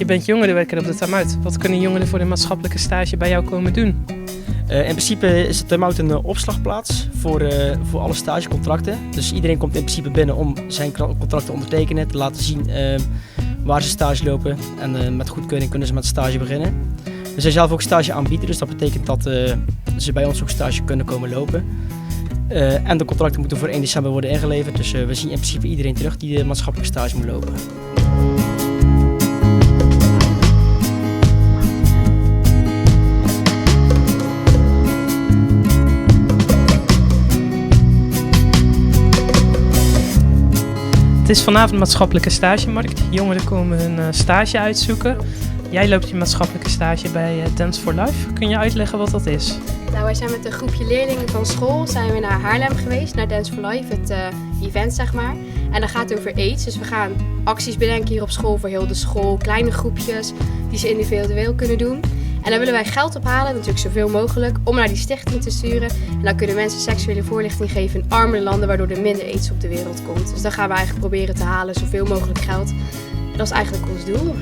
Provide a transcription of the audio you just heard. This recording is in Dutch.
bent jongerenwerker op de Time Out. Wat kunnen jongeren voor een maatschappelijke stage bij jou komen doen? In principe is de Time Out een opslagplaats voor alle stagecontracten. Dus iedereen komt in principe binnen om zijn contract te ondertekenen, te laten zien waar ze stage lopen. En met goedkeuring kunnen ze met stage beginnen. We zijn zelf ook stage aanbieder, dus dat betekent dat ze bij ons ook stage kunnen komen lopen. En de contracten moeten voor 1 december worden ingeleverd, dus we zien in principe iedereen terug die de maatschappelijke stage moet lopen. Het is vanavond maatschappelijke stagemarkt. Jongeren komen hun stage uitzoeken. Jij loopt je maatschappelijke stage bij Dance for Life. Kun je uitleggen wat dat is? Nou, wij zijn met een groepje leerlingen van school zijn we naar Haarlem geweest, naar Dance for Life, het event zeg maar. En dat gaat over AIDS, dus we gaan acties bedenken hier op school voor heel de school, kleine groepjes die ze individueel kunnen doen. En dan willen wij geld ophalen, natuurlijk zoveel mogelijk, om naar die stichting te sturen. En dan kunnen mensen seksuele voorlichting geven in armere landen, waardoor er minder AIDS op de wereld komt. Dus dan gaan we eigenlijk proberen te halen, zoveel mogelijk geld. En dat is eigenlijk ons doel.